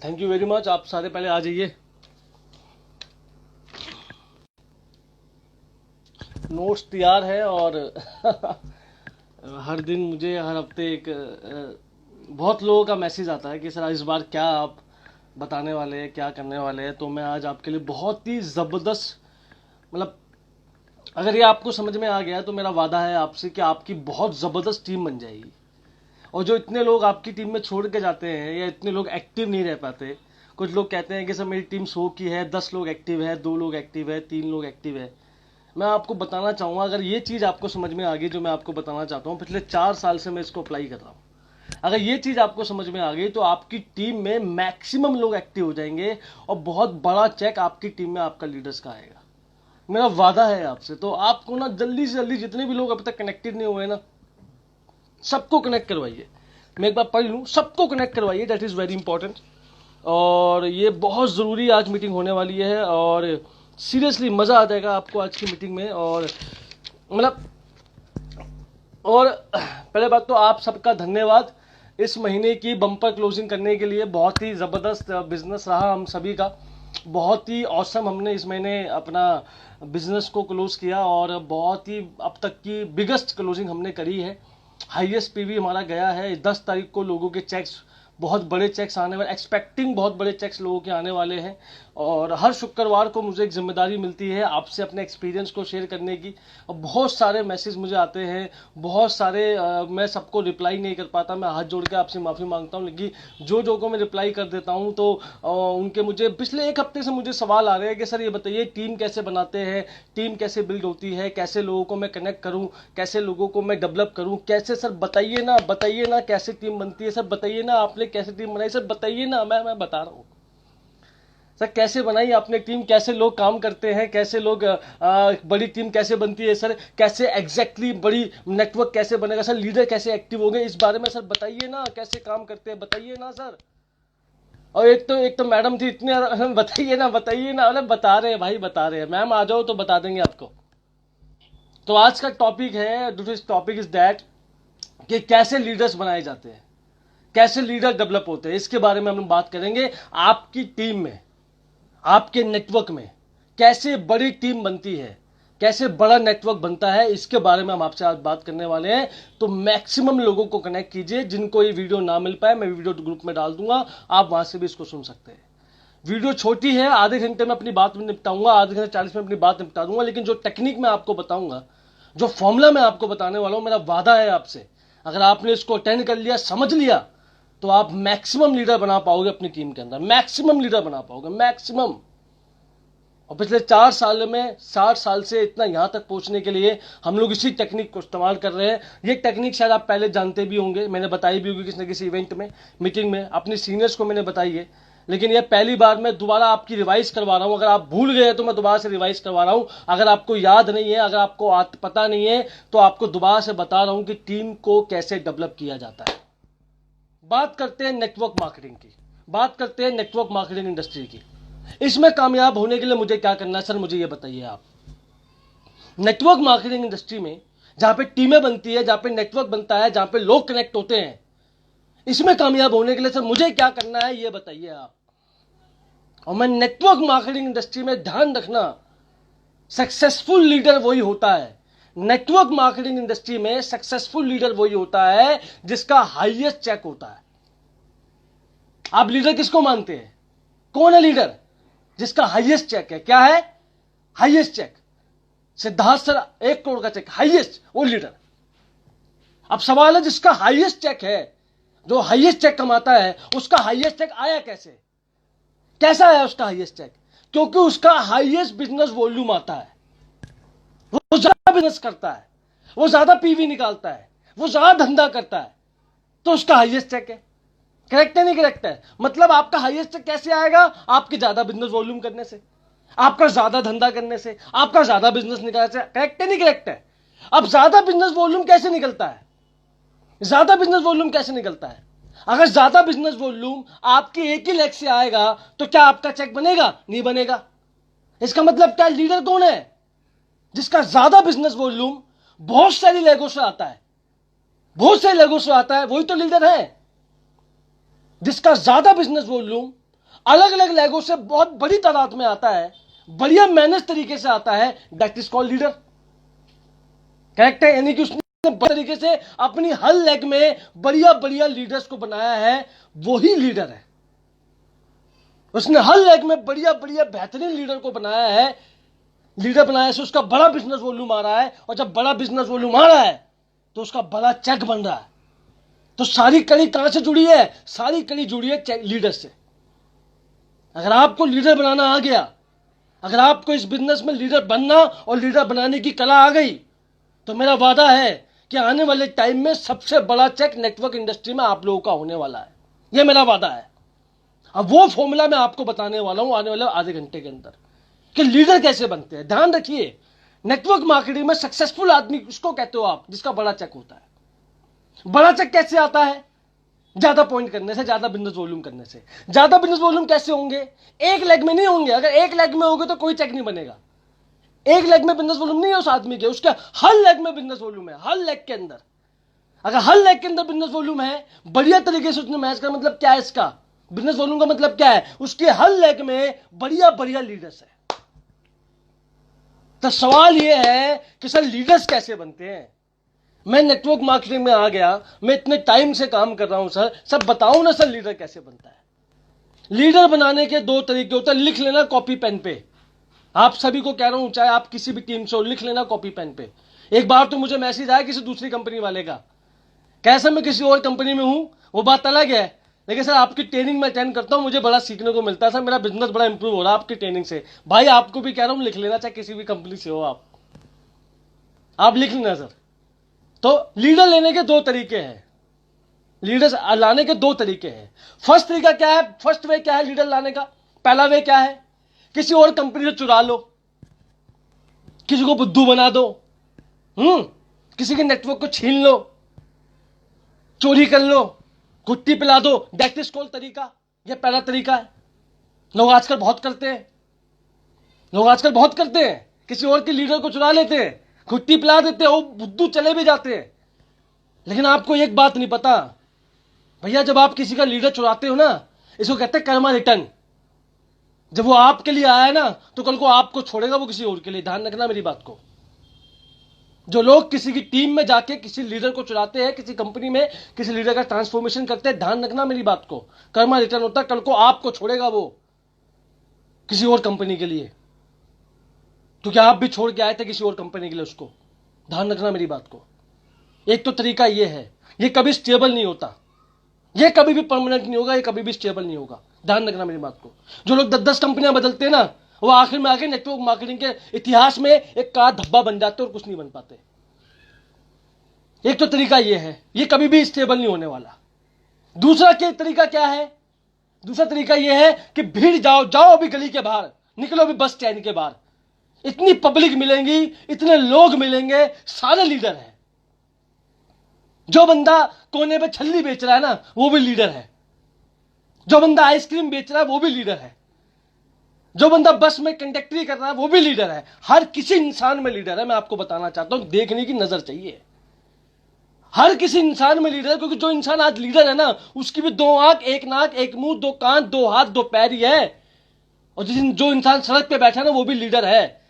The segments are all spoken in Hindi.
Thank you very much. आप सारे पहले आ जाइए। नोट्स तैयार है और हर दिन मुझे हर हफ्ते एक बहुत लोगों का मैसेज आता है कि सर इस बार क्या आप बताने वाले हैं, क्या करने वाले हैं। तो मैं आज आपके लिए बहुत ही ज़बरदस्त, मतलब अगर ये आपको समझ में आ गया तो मेरा वादा है आपसे कि आपकी बहुत ज़बरदस्त टीम बन जाएगी। और जो इतने लोग आपकी टीम में छोड़ के जाते हैं या इतने लोग एक्टिव नहीं रह पाते, कुछ लोग कहते हैं कि सर मेरी टीम 100 की है, 10 लोग एक्टिव है, 2 लोग एक्टिव है, 3 लोग एक्टिव है। मैं आपको बताना चाहूँगा, अगर ये चीज़ आपको समझ में आ गई जो मैं आपको बताना चाहता हूँ, पिछले 4 साल से मैं इसको अप्लाई कर रहा हूँ। अगर ये चीज़ आपको समझ में आ गई तो आपकी टीम में मैक्सिमम लोग एक्टिव हो जाएंगे और बहुत बड़ा चेक आपकी टीम में आपका लीडर्स का आएगा। मेरा वादा है आपसे। तो आपको ना जल्दी से जल्दी जितने भी लोग अभी तक कनेक्टेड नहीं हुए ना, सबको कनेक्ट करवाइए। मैं एक बार पढ़ लूँ, सबको कनेक्ट करवाइए, दैट इज़ वेरी इंपॉर्टेंट। और ये बहुत ज़रूरी आज मीटिंग होने वाली है और सीरियसली मज़ा आ जाएगा आपको आज की मीटिंग में। और मतलब और पहले बात तो आप सबका धन्यवाद इस महीने की बम्पर क्लोजिंग करने के लिए। बहुत ही ज़बरदस्त बिजनेस रहा हम सभी का, बहुत ही औसम हमने इस महीने अपना बिजनेस को क्लोज किया और बहुत ही अब तक की बिगेस्ट क्लोजिंग हमने करी है। हाईएस्ट पीवी हमारा गया है। 10 तारीख को लोगों के चेक्स, बहुत बड़े चेक्स आने वाले, एक्सपेक्टिंग बहुत बड़े चेक्स लोगों के आने वाले हैं। और हर शुक्रवार को मुझे एक जिम्मेदारी मिलती है आपसे अपने एक्सपीरियंस को शेयर करने की। और बहुत सारे मैसेज मुझे आते हैं, बहुत सारे मैं सबको रिप्लाई नहीं कर पाता। मैं हाथ जोड़ के आपसे माफ़ी मांगता हूँ, लेकिन जो को मैं रिप्लाई कर देता हूँ तो उनके मुझे पिछले एक हफ्ते से मुझे सवाल आ रहे हैं कि सर ये बताइए टीम कैसे बनाते हैं, टीम कैसे बिल्ड होती है, कैसे लोगों को मैं कनेक्ट करूँ, कैसे लोगों को मैं डेवलप करूँ, कैसे सर बताइए ना कैसे टीम बनती है, सर बताइए ना आपने कैसे टीम बनाई, सर बताइए ना। मैं बता रहा हूँ सर कैसे बनाई आपने टीम, कैसे लोग काम करते हैं, कैसे लोग बड़ी टीम कैसे बनती है सर, कैसे एग्जैक्टली बड़ी नेटवर्क कैसे बनेगा सर, लीडर कैसे एक्टिव होंगे, इस बारे में सर बताइए ना, कैसे काम करते हैं बताइए ना सर। और एक तो मैडम थी इतने बताइए ना। अरे बता रहे हैं भाई, बता रहे हैं। मैम आ जाओ तो बता देंगे आपको। तो आज का टॉपिक है, दिस टॉपिक इज दैट कि कैसे लीडर्स बनाए जाते हैं, कैसे लीडर डेवलप होते हैं, इसके बारे में हम बात करेंगे। आपकी टीम में, आपके नेटवर्क में कैसे बड़ी टीम बनती है, कैसे बड़ा नेटवर्क बनता है, इसके बारे में हम आपसे आज बात करने वाले हैं। तो मैक्सिमम लोगों को कनेक्ट कीजिए। जिनको ये वीडियो ना मिल पाए, मैं वीडियो ग्रुप में डाल दूंगा, आप वहां से भी इसको सुन सकते हैं। वीडियो छोटी है, आधे घंटे में अपनी बात निपटाऊंगा, आधे घंटे 40 में अपनी बात निपटा दूंगा। लेकिन जो टेक्निक मैं आपको बताऊंगा, जो फॉर्मूला मैं आपको बताने वाला हूं, मेरा वादा है आपसे, अगर आपने इसको अटेंड कर लिया, समझ लिया, तो आप मैक्सिमम लीडर बना पाओगे अपनी टीम के अंदर, मैक्सिमम लीडर बना पाओगे, मैक्सिमम। और पिछले 4 साल में, 60 साल से इतना यहां तक पहुंचने के लिए हम लोग इसी टेक्निक को इस्तेमाल कर रहे हैं। ये टेक्निक शायद आप पहले जानते भी होंगे, मैंने बताई भी होगी किसी न किसी इवेंट में, मीटिंग में, अपने सीनियर्स को मैंने बताई है। लेकिन ये पहली बार मैं दोबारा आपकी रिवाइज करवा रहा हूं। अगर आप भूल गए तो मैं दोबारा से रिवाइज करवा रहा हूं। अगर आपको याद नहीं है, अगर आपको पता नहीं है, तो आपको दोबारा से बता रहा हूं कि टीम को कैसे डेवलप किया जाता है। बात करते हैं नेटवर्क मार्केटिंग की, बात करते हैं नेटवर्क मार्केटिंग इंडस्ट्री की। इसमें कामयाब होने के लिए मुझे क्या करना है सर, मुझे ये बताइए आप। नेटवर्क मार्केटिंग इंडस्ट्री में जहां पे टीमें बनती है, जहां पे नेटवर्क बनता है, जहां पे लोग कनेक्ट होते हैं, इसमें कामयाब होने के लिए सर मुझे क्या करना है, ये बताइए आप। और मैं नेटवर्क मार्केटिंग इंडस्ट्री में ध्यान रखना, सक्सेसफुल लीडर वही होता है, नेटवर्क मार्केटिंग इंडस्ट्री में सक्सेसफुल लीडर वही होता है जिसका हाईएस्ट चेक होता है। आप लीडर किसको मानते हैं? कौन है लीडर जिसका हाईएस्ट चेक है? क्या है highest check? Siddharth sir 1 crore का चेक, हाईएस्ट, वो लीडर। अब सवाल है, जिसका हाईएस्ट चेक है, जो हाईएस्ट चेक कमाता है, उसका हाईएस्ट चेक आया कैसे? कैसा आया उसका हाईएस्ट चेक? क्योंकि उसका हाईएस्ट बिजनेस वॉल्यूम आता है, वो ज्यादा बिजनेस करता है, वो ज्यादा पीवी निकालता है, वो ज्यादा धंधा करता है, तो उसका हाईएस्ट चेक है। करेक्ट है नहीं करेक्ट है? मतलब आपका हाईएस्ट चेक कैसे आएगा? आपके ज्यादा बिजनेस वॉल्यूम करने से, आपका ज्यादा धंधा करने से, आपका ज्यादा बिजनेस निकालने से। करेक्ट है नहीं करेक्ट है? अब ज्यादा बिजनेस वॉल्यूम कैसे निकलता है? ज्यादा बिजनेस वॉल्यूम कैसे निकलता है? अगर ज्यादा बिजनेस वॉल्यूम आपके एक ही लेग से आएगा तो क्या आपका चेक बनेगा? नहीं बनेगा। इसका मतलब क्या? लीडर कौन है? जिसका ज्यादा बिजनेस वॉल्यूम बहुत सारी लेगों से आता है, बहुत सारी लेगों से आता है, वही तो लीडर है। जिसका ज्यादा बिजनेस वॉल्यूम अलग अलग लैंग्वेज से बहुत बड़ी तादाद में आता है, बढ़िया मैनेज तरीके से आता है, that is called leader. Correct है? यानी कि उसने तरीके से अपनी हर लेग में बढ़िया बढ़िया लीडर्स को बनाया है, वही लीडर है। उसने हर लेग में बढ़िया बढ़िया बेहतरीन लीडर को बनाया है। लीडर बनाया से उसका बड़ा बिजनेस वॉल्यूम आ रहा है, और जब बड़ा बिजनेस वॉल्यूम आ रहा है तो उसका बड़ा चेक बन रहा है। तो सारी कड़ी कहां से जुड़ी है? सारी कड़ी जुड़ी है लीडर से। अगर आपको लीडर बनाना आ गया, अगर आपको इस बिजनेस में लीडर बनना और लीडर बनाने की कला आ गई, तो मेरा वादा है कि आने वाले टाइम में सबसे बड़ा चेक नेटवर्क इंडस्ट्री में आप लोगों का होने वाला है। यह मेरा वादा है। अब वो फॉर्मूला मैं आपको बताने वाला हूं आने वाले आधे घंटे के अंदर कि लीडर कैसे बनते हैं। ध्यान रखिए, नेटवर्क मार्केटिंग में सक्सेसफुल आदमी उसको कहते हो आप जिसका बड़ा चेक होता है। बड़ा चेक कैसे आता है? ज्यादा पॉइंट करने से, ज्यादा बिजनेस वॉल्यूम करने से। ज्यादा बिजनेस वॉल्यूम कैसे होंगे? एक लेग में नहीं होंगे। अगर एक लेग में होंगे तो कोई चेक नहीं बनेगा। एक लेग में बिजनेस वॉल्यूम नहीं है उस आदमी के, उसका हर लेग में बिजनेस वॉल्यूम है। हर लेग के अंदर, अगर हर लेग के अंदर बिजनेस वॉल्यूम है, बढ़िया तरीके से उसने मैच कर, मतलब क्या है इसका बिजनेस वॉल्यूम का मतलब क्या है? उसके हर लेग में बढ़िया बढ़िया लीडर्स है। तो सवाल यह है कि सर लीडर्स कैसे बनते हैं? मैं नेटवर्क मार्केटिंग में आ गया, मैं इतने टाइम से काम कर रहा हूं सर, सब बताओ ना सर लीडर कैसे बनता है। लीडर बनाने के दो तरीके होते हैं। लिख लेना कॉपी पेन पे, आप सभी को कह रहा हूं, चाहे आप किसी भी टीम से हो, लिख लेना कॉपी पेन पे। एक बार तो मुझे मैसेज आया किसी दूसरी कंपनी वाले का, कैसे मैं किसी और कंपनी में हूं, वो बात अलग है, लेकिन सर आपकी ट्रेनिंग में अटेंड करता हूं, मुझे बड़ा सीखने को मिलता है सर, मेरा बिजनेस बड़ा इंप्रूव हो रहा है आपकी ट्रेनिंग से। भाई आपको भी कह रहा हूं लिख लेना, चाहे किसी भी कंपनी से हो आप लिख लेना सर। तो लीडर लेने के दो तरीके हैं, लीडर्स लाने के दो तरीके हैं। फर्स्ट तरीका क्या है? फर्स्ट वे क्या है लीडर लाने का? पहला वे क्या है? किसी और कंपनी से चुरा लो, किसी को बुद्धू बना दो, किसी के नेटवर्क को छीन लो, चोरी कर लो, गुट्टी पिला दो, दैट इज कॉल्ड तरीका। यह पहला तरीका है। लोग आजकल बहुत करते हैं, किसी और के लीडर को चुरा लेते हैं, गुट्टी पिला देते हैं, वो बुद्धू चले भी जाते हैं। लेकिन आपको एक बात नहीं पता भैया, जब आप किसी का लीडर चुराते हो ना, इसको कहते हैं कर्मा रिटर्न। जब वो आपके लिए आया ना, तो कल को आपको छोड़ेगा वो किसी और के लिए। ध्यान रखना मेरी बात को। जो लोग किसी की टीम में जाके किसी लीडर को चुराते हैं, किसी कंपनी में किसी लीडर का ट्रांसफॉर्मेशन करते हैं, ध्यान रखना मेरी बात को, कर्मा रिटर्न होता है। कल को आपको छोड़ेगा वो किसी और कंपनी के लिए, क्योंकि आप भी छोड़ के आए थे किसी और कंपनी के लिए उसको। ध्यान रखना मेरी बात को। एक तो तरीका ये है, ये कभी स्टेबल नहीं होता, ये कभी भी परमानेंट नहीं होगा, ये कभी भी स्टेबल नहीं होगा। ध्यान रखना मेरी बात को। जो लोग 10-10 कंपनियां बदलते हैं ना, वो आखिर में आके नेटवर्क मार्केटिंग के इतिहास में एक का धब्बा बन जाते और कुछ नहीं बन पाते। एक तो तरीका ये है, ये कभी भी स्टेबल नहीं होने वाला। दूसरा तरीका क्या है? दूसरा तरीका यह है कि भीड़ जाओ अभी गली के बाहर, निकलो अभी बस स्टैंड के बाहर, इतनी पब्लिक मिलेंगी, इतने लोग मिलेंगे, सारे लीडर हैं। जो बंदा कोने पे छल्ली बेच रहा है ना, वो भी लीडर है। जो बंदा आइसक्रीम बेच रहा है वो भी लीडर है। जो बंदा बस में कंडक्टरी कर रहा है वो भी लीडर है। हर किसी इंसान में लीडर है। मैं आपको बताना चाहता हूं, देखने की नजर चाहिए। हर किसी इंसान में लीडर है, क्योंकि जो इंसान आज लीडर है ना, उसकी भी 2 आंख, 1 नाक, 1 मुंह, 2 कान, 2 हाथ, 2 पैर ही है। और जो इंसान सड़क पे बैठा है ना, वो भी लीडर है।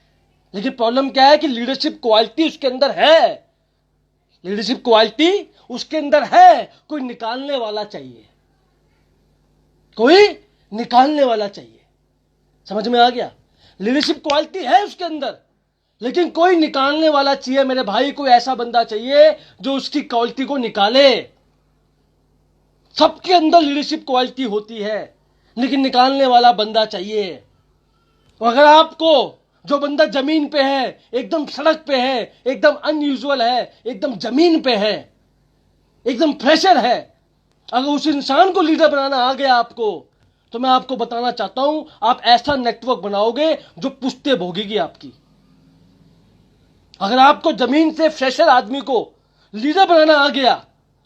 लेकिन प्रॉब्लम क्या है कि लीडरशिप क्वालिटी उसके अंदर है, लीडरशिप क्वालिटी उसके अंदर है। कोई निकालने वाला चाहिए, कोई निकालने वाला चाहिए। समझ में आ गया? लीडरशिप क्वालिटी है उसके अंदर, लेकिन कोई निकालने वाला चाहिए मेरे भाई। कोई ऐसा बंदा चाहिए जो उसकी क्वालिटी को निकाले। सबके अंदर लीडरशिप क्वालिटी होती है, लेकिन निकालने वाला बंदा चाहिए। और अगर आपको जो बंदा जमीन पे है, एकदम सड़क पे है, एकदम अनयूजुअल है, एकदम जमीन पे है, एकदम फ्रेशर है, अगर उस इंसान को लीडर बनाना आ गया आपको, तो मैं आपको बताना चाहता हूं, आप ऐसा नेटवर्क बनाओगे जो पुश्ते भोगेगी आपकी। अगर आपको जमीन से फ्रेशर आदमी को लीडर बनाना आ गया,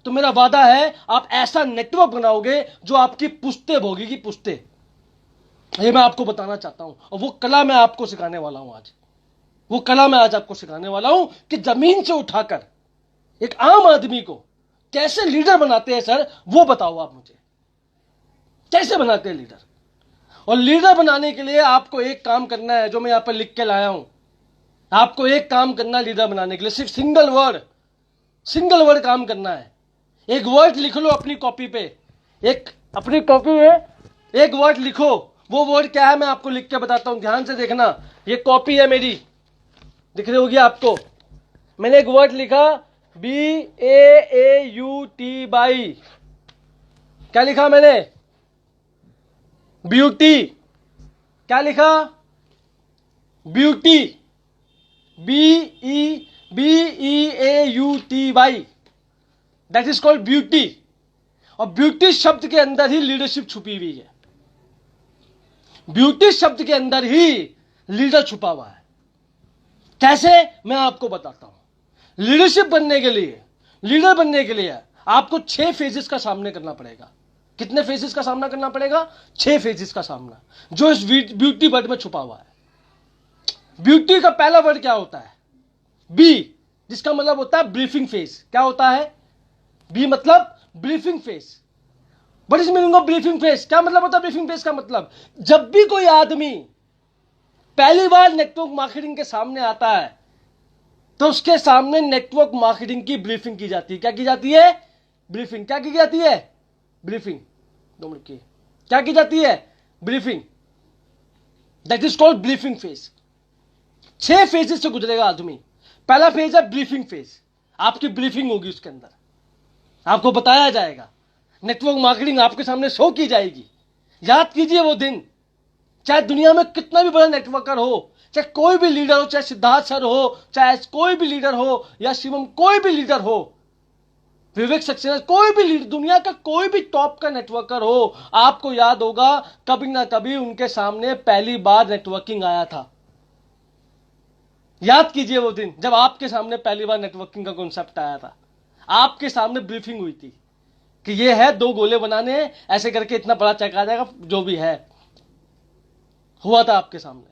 तो मेरा वादा है आप ऐसा नेटवर्क बनाओगे जो आपकी पुश्ते भोगेगी, पुश्ते। ये मैं आपको बताना चाहता हूं, और वो कला मैं आपको सिखाने वाला हूं आज। वो कला मैं आज आपको सिखाने वाला हूं कि जमीन से उठाकर एक आम आदमी को कैसे लीडर बनाते हैं सर, वो बताओ आप मुझे, कैसे बनाते हैं लीडर। और लीडर बनाने के लिए आपको एक काम करना है, जो मैं यहां पर लिख के लाया हूं। आपको एक काम करना है लीडर बनाने के लिए, सिर्फ सिंगल वर्ड काम करना है। एक वर्ड लिख लो अपनी कॉपी पे, अपनी कॉपी में एक वर्ड लिखो। वो वर्ड क्या है मैं आपको लिख के बताता हूं, ध्यान से देखना। ये कॉपी है मेरी, दिख रही होगी आपको। मैंने एक वर्ड लिखा BAAUT, क्या लिखा मैंने? ब्यूटी। क्या लिखा? Beauty, BEAUTY, that is called beauty. और ब्यूटी शब्द के अंदर ही लीडरशिप छुपी हुई है। ब्यूटी शब्द के अंदर ही लीडर छुपा हुआ है। कैसे, मैं आपको बताता हूं। लीडरशिप बनने के लिए, लीडर बनने के लिए आपको 6 फेजेस का सामना करना पड़ेगा। कितने फेजेस का सामना करना पड़ेगा? 6 फेजेस का सामना, जो इस ब्यूटी वर्ड में छुपा हुआ है। ब्यूटी का पहला वर्ड क्या होता है? बी, जिसका मतलब होता है ब्रीफिंग फेज। क्या होता है? बी मतलब briefing phase. What is meaning of briefing phase? क्या मतलब होता है ब्रीफिंग फेज का मतलब? जब भी कोई आदमी पहली बार नेटवर्क मार्केटिंग के सामने आता है, तो उसके सामने नेटवर्क मार्केटिंग की ब्रीफिंग की जाती है। क्या की जाती है? ब्रीफिंग। क्या की जाती है? ब्रीफिंग। 2 मिनट की, क्या की जाती है? Briefing. That is called briefing phase. 6 phases से गुजरेगा आदमी। पहला फेज है ब्रीफिंग फेज। आपकी ब्रीफिंग होगी, उसके अंदर आपको बताया जाएगा, नेटवर्क मार्केटिंग आपके सामने शो की जाएगी। याद कीजिए वो दिन, चाहे दुनिया में कितना भी बड़ा नेटवर्कर हो, चाहे कोई भी लीडर हो, चाहे सिद्धार्थ सर हो, चाहे कोई भी लीडर हो, या शिवम कोई भी लीडर हो, विवेक सक्सेना, कोई भी लीडर, दुनिया का कोई भी टॉप का नेटवर्कर हो, आपको याद होगा कभी ना कभी उनके सामने पहली बार नेटवर्किंग आया था। याद कीजिए वो दिन जब आपके सामने पहली बार नेटवर्किंग का कॉन्सेप्ट आया था। आपके सामने ब्रीफिंग हुई थी कि ये है 2 गोले बनाने, ऐसे करके इतना बड़ा चेक आ जाएगा, जो भी है। हुआ था आपके सामने,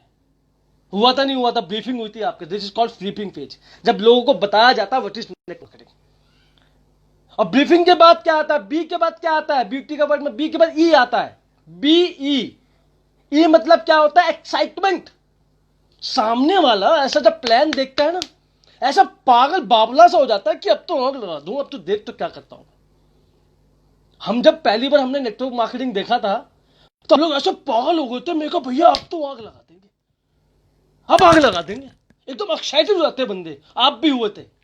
हुआ था नहीं हुआ था, ब्रीफिंग हुई थी आपके। This is called briefing phase, जब लोगों को बताया जाता है व्हाट इज नेटवर्किंग। और ब्रीफिंग के बाद क्या आता है? बी के बाद क्या आता है? ब्यूटी का वर्ड में बी के बाद ई आता है। BE मतलब क्या होता है? एक्साइटमेंट। सामने वाला ऐसा जब प्लान देखता है ना, ऐसा पागल बाबला सा हो जाता है कि अब तो आग लगा दूं, अब तो देख तो क्या करता हूं। हम जब पहली बार हमने नेटवर्क मार्केटिंग देखा था, तो हम लोग ऐसे पागल हो गए थे। मेरे को भैया अब तो आग लगा देंगे, अब आग लगा देंगे, एकदम एक्साइटेड हो जाते बंदे। आप भी हुए थे।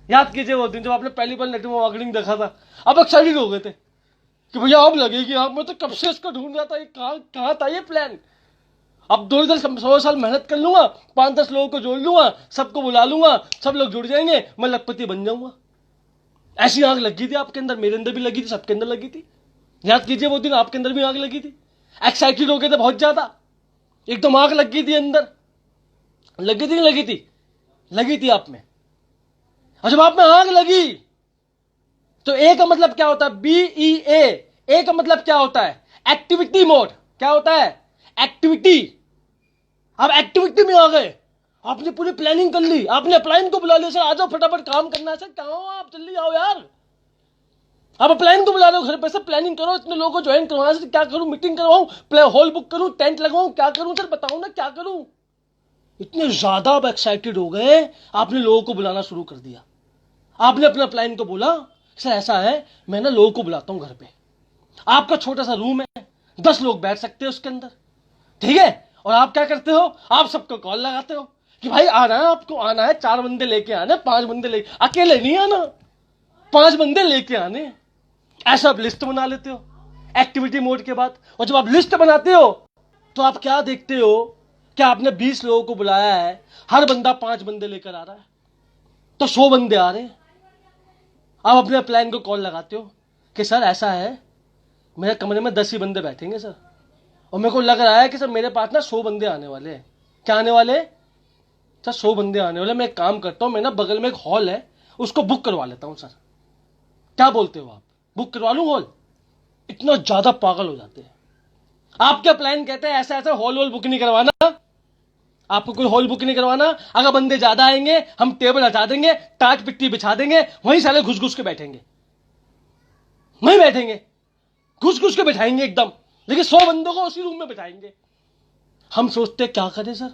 याद कीजिए वो दिन जब आपने पहली बार नेटवर्क मार्केटिंग देखा था, अब एक्साइटेड हो गए थे कि भैया अब लगेगी आग। मैं तो कब से इसका ढूंढ रहा था, ये कहां था ये प्लान। अब 2-100 साल मेहनत कर लूंगा, 5-10 लोगों को जोड़ लूंगा, सबको बुला लूंगा, सब लोग जुड़ जाएंगे, मैं लखपति बन जाऊंगा। ऐसी आग लगी थी आपके अंदर, मेरे अंदर भी लगी थी, सबके अंदर लगी थी। याद कीजिए वो दिन आपके अंदर भी आग लगी थी। एक्साइटेड हो गए थे बहुत ज्यादा, एकदम आग लगी थी अंदर। लगी थी, लगी थी, लगी थी आप में। और जब आप में आग लगी, तो ए का मतलब क्या होता है? BEA। ए का मतलब क्या होता है? Activity mode. क्या होता है? एक्टिविटी। आप एक्टिविटी में आ गए, आपने पूरी प्लानिंग कर ली, आपने अपलाइन को बुला लिया, सर आ जाओ फटाफट काम करना है। सर कहां हो आप, जल्दी आओ यार। आप अपलाइन को बुला रहे हो घर पे, सर प्लानिंग करो, इतने लोगों को ज्वाइन करवाना है, सर क्या करूं, मीटिंग करवाऊं, हॉल बुक करूं, टेंट लगवाऊं, क्या करूं सर बताओ ना क्या करूं। इतने ज्यादा आप एक्साइटेड हो गए, आपने लोगों को बुलाना शुरू कर दिया। आपने अपने अपलाइन को बोला, सर ऐसा है मैं ना लोगों को बुलाता हूं घर पे। आपका छोटा सा रूम है, 10 लोग बैठ सकते हैं उसके अंदर, ठीक है। और आप क्या करते हो? आप सबको कॉल लगाते हो कि भाई आना है, आपको आना है, 4 बंदे लेके आने, 5 बंदे लेके, अकेले नहीं आना, 5 बंदे लेके आने। ऐसा आप लिस्ट बना लेते हो एक्टिविटी मोड के बाद। और जब आप लिस्ट बनाते हो, तो आप क्या देखते हो? क्या आपने 20 लोगों को बुलाया है, हर बंदा 5 बंदे लेकर आ रहा है, तो 100 बंदे आ रहे हैं। आप अपने प्लान को कॉल लगाते हो कि सर ऐसा है, मेरे कमरे में 10 ही बंदे बैठेंगे सर, और मेरे को लग रहा है कि सर मेरे पास ना 100 बंदे आने वाले हैं। क्या आने वाले? सर 100 बंदे आने वाले। मैं एक काम करता हूं, मैं ना बगल में एक हॉल है, उसको बुक करवा लेता हूं सर। क्या बोलते हो आप? बुक करवा लूं हॉल? इतना ज्यादा पागल हो जाते हैं। आपके प्लान कहते हैं ऐसा ऐसा हॉल बुक नहीं करवाना, आपको कोई हॉल बुक नहीं करवाना। अगर बंदे ज्यादा आएंगे, हम टेबल हटा देंगे, टाट पिट्टी बिछा देंगे, वहीं साले घुस घुस के बैठेंगे, वहीं बैठेंगे, घुस घुस के बैठाएंगे एकदम। लेकिन 100 बंदों को उसी रूम में बिठाएंगे। हम सोचते क्या करें सर,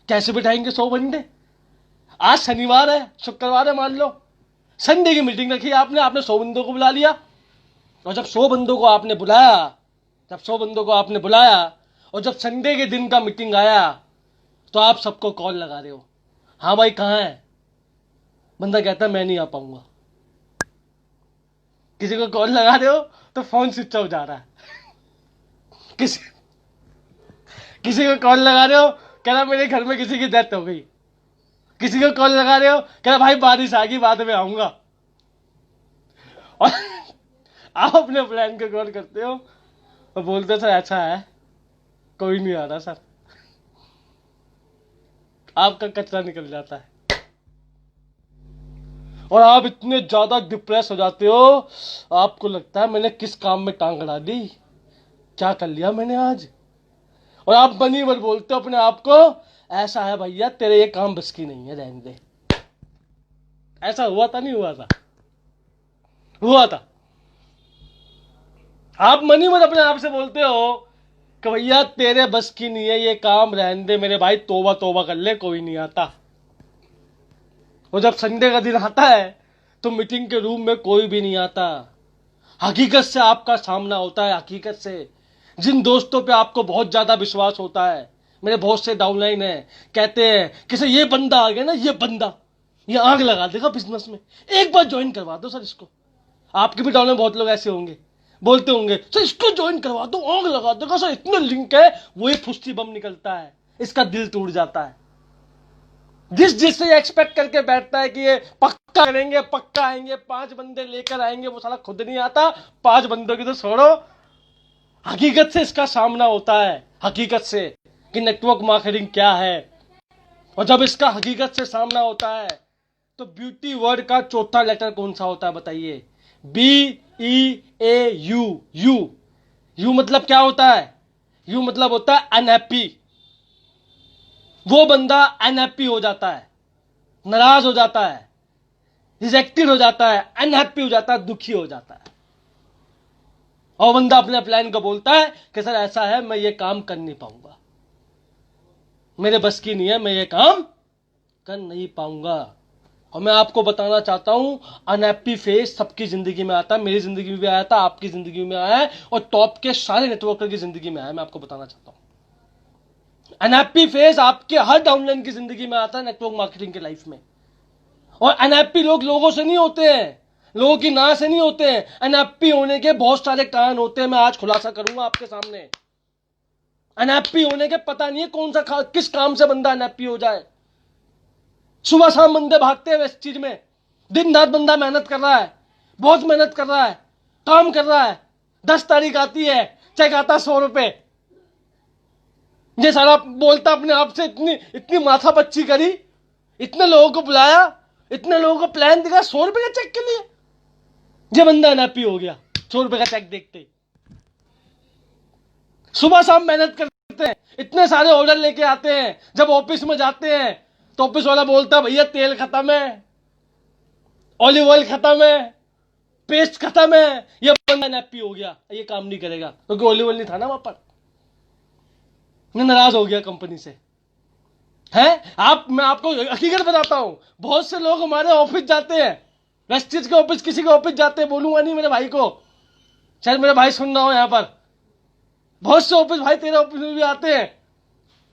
कैसे बिठाएंगे 100 बंदे? आज शनिवार है, शुक्रवार है मान लो, संडे की मीटिंग रखी आपने, आपने 100 बंदों को बुला लिया। और जब 100 बंदों को आपने बुलाया, और जब संडे के दिन का मीटिंग आया, तो आप सबको कॉल लगा रहे हो, हाँ भाई कहाँ है? बंदा कहता है मैं नहीं आ पाऊंगा। किसी को कॉल लगा रहे हो तो फोन स्विच ऑफ जा रहा है। किसी किसी को कॉल लगा रहे हो, कह रहा मेरे घर में किसी की डेथ हो गई। किसी को कॉल लगा रहे हो, कह रहा भाई बारिश आ गई, बाद में आऊंगा। और आप अपने प्लान को कॉल करते हो और बोलते हो सर ऐसा है, कोई नहीं आ रहा सर। आपका कचरा निकल जाता है और आप इतने ज्यादा डिप्रेस हो जाते हो, आपको लगता है मैंने किस काम में टांग अड़ा दी, क्या कर लिया मैंने आज। और आप बनी भर बोलते हो अपने आप को, ऐसा है भैया तेरे ये काम बस की नहीं है, रहने दे। ऐसा हुआ था नहीं हुआ था? हुआ था। आप मनी भर अपने आप से बोलते हो कि भैया तेरे बस की नहीं है ये काम, रहने दे मेरे भाई, तोबा तोबा कर ले, कोई नहीं आता। और जब संडे का दिन आता है तो मीटिंग के रूम में कोई भी नहीं आता। हकीकत से आपका सामना होता है, हकीकत से। जिन दोस्तों पे आपको बहुत ज्यादा विश्वास होता है, मेरे बहुत से डाउनलाइन है, कहते हैं कि ये बंदा आ गया ना, ये आग लगा देगा बिजनेस में, एक बार ज्वाइन करवा दो सर इसको। आपके भी डाउनलाइन बहुत लोग ऐसे होंगे, बोलते होंगे सर इसको ज्वाइन करवा दो, आग लगा देगा सर, इतना लिंक है। वो एक फुस्ती बम निकलता है, इसका दिल टूट जाता है। जिससे एक्सपेक्ट करके बैठता है कि ये पक्का करेंगे, पक्का आएंगे, 5 बंदे लेकर आएंगे, वो साला खुद नहीं आता। 5 बंदों की तो छोड़ो, हकीकत से इसका सामना होता है, हकीकत से कि नेटवर्क मार्केटिंग क्या है। और जब इसका हकीकत से सामना होता है तो ब्यूटी वर्ड का चौथा लेटर कौन सा होता है बताइए? BEAU। यू मतलब क्या होता है? यू मतलब होता है अनहैप्पी। वो बंदा अनहैप्पी हो जाता है, नाराज हो जाता है, रिजेक्टेड हो जाता है, अनहैप्पी हो जाता है, दुखी हो जाता है। और बंदा अपने प्लान को बोलता है कि सर ऐसा है, मैं ये काम कर नहीं पाऊंगा, मेरे बस की नहीं है, मैं ये काम कर नहीं पाऊंगा। और मैं आपको बताना चाहता हूं, अनहैप्पी फेस सबकी जिंदगी में आता है, मेरी जिंदगी में भी आया था, आपकी जिंदगी में आया है, और टॉप के सारे नेटवर्कर की जिंदगी में आया है। मैं आपको बताना चाहता हूं, अनहैप्पी फेस आपके हर डाउनलाइन की जिंदगी में आता है, नेटवर्क मार्केटिंग के लाइफ में। और अनहैप्पी लोग लोगों से नहीं होते हैं, लोगों की ना से नहीं होते हैं। अनहैप्पी होने के बहुत सारे कारण होते हैं, मैं आज खुलासा करूंगा आपके सामने। अनहैप्पी होने के पता नहीं है कौन सा किस काम से बंदा अनहैप्पी हो जाए। सुबह शाम बंदे भागते हैं इस चीज में, दिन रात बंदा मेहनत कर रहा है, बहुत मेहनत कर रहा है, काम कर रहा है, 10 तारीख आती है, चेक आता 100 रुपए। ये सारा बोलता अपने आप से, इतनी इतनी माथा पच्ची करी, इतने लोगों को बुलाया, इतने लोगों को प्लान दिखा 100 रुपए का चेक के लिए। ये बंदा अनहैप्पी हो गया 100 रुपए का चेक देखते ही। सुबह शाम मेहनत करते हैं, इतने सारे ऑर्डर लेके आते हैं, जब ऑफिस में जाते हैं तो ऑफिस वाला बोलता है भैया तेल खत्म है, ऑलिव ऑयल खत्म है, पेस्ट खत्म है। ये बंदा अनहैप्पी हो गया, ये काम नहीं करेगा क्योंकि ऑलिव ऑयल नहीं था ना वहां पर। मैं नाराज हो गया कंपनी से। मैं आपको हकीकत बताता हूं, बहुत से लोग हमारे ऑफिस जाते हैं, वेस्टेज के ऑफिस, किसी के ऑफिस जाते हैं, बोलूंगा नहीं मेरे भाई को, शायद मेरे भाई सुन रहा हो यहां पर। बहुत से ऑफिस भाई तेरे ऑफिस में भी आते हैं,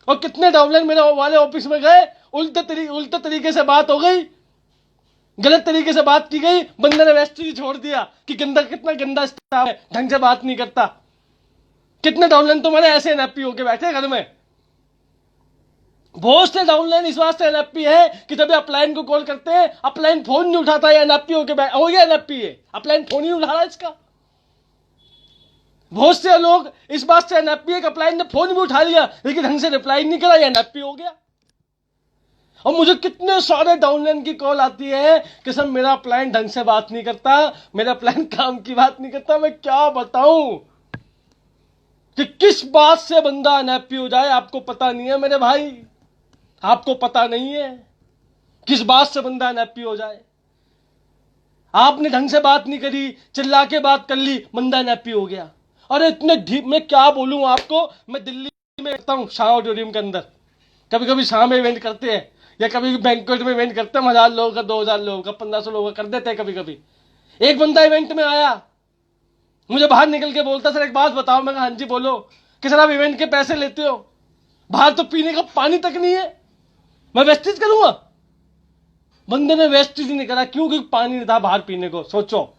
और कितने डाउनलाइन मेरे वाले ऑफिस में गए, उल्टे तरीके से बात हो गई, गलत तरीके से बात की गई, बंदे ने वेस्टेज छोड़ दिया कि कितना गंदा स्टाफ है, ढंग से बात नहीं करता। कितने डाउनलाइन तुम्हारे ऐसे अनहैप्पी होके बैठे घर में। बहुत से डाउनलाइन इस वास्ते अनहैप्पी है कि जब अपलाइन को कॉल करते हैं, अपलाइन फोन नहीं उठाता, है अनहैप्पी होके हो गया, अनहैप्पी है, अपलाइन फोन ही उठा रहा है इसका। बहुत से लोग इस बात से अनहैप्पी है कि अपलाइन ने फोन भी उठा लिया लेकिन ढंग से रिप्लाई नहीं करा, ये अनहैप्पी हो गया। और मुझे कितने सारे डाउनलाइन की कॉल आती है कि सर मेरा अपलाइन ढंग से बात नहीं करता, मेरा अपलाइन काम की बात नहीं करता। मैं क्या बताऊं कि किस बात से बंदा अनहैप्पी हो जाए, आपको पता नहीं है मेरे भाई, आपको पता नहीं है किस बात से बंदा अनहैप्पी हो जाए। आपने ढंग से बात नहीं करी, चिल्ला के बात कर ली, बंदा अनहैप्पी हो गया। अरे इतने डीप, मैं क्या बोलूं आपको, मैं दिल्ली में रहता हूँ शाह ऑडिटोरियम के अंदर, कभी कभी शाम में इवेंट करते हैं या कभी बैंक्वेट में इवेंट करते हैं, 1000 लोगों का, 2000 लोगों का, 1500 लोगों का कर देते हैं कभी कभी। एक बंदा इवेंट में आया, मुझे बाहर निकल के बोलता, सर एक बात बताओ। मैं कहा हाँ जी बोलो। कि सर आप इवेंट के पैसे लेते हो, बाहर तो पीने का पानी तक नहीं है, मैं वेस्टेज करूंगा? बंदे ने वेस्टेज नहीं करा, क्यों? क्योंकि पानी नहीं था बाहर पीने को। सोचो,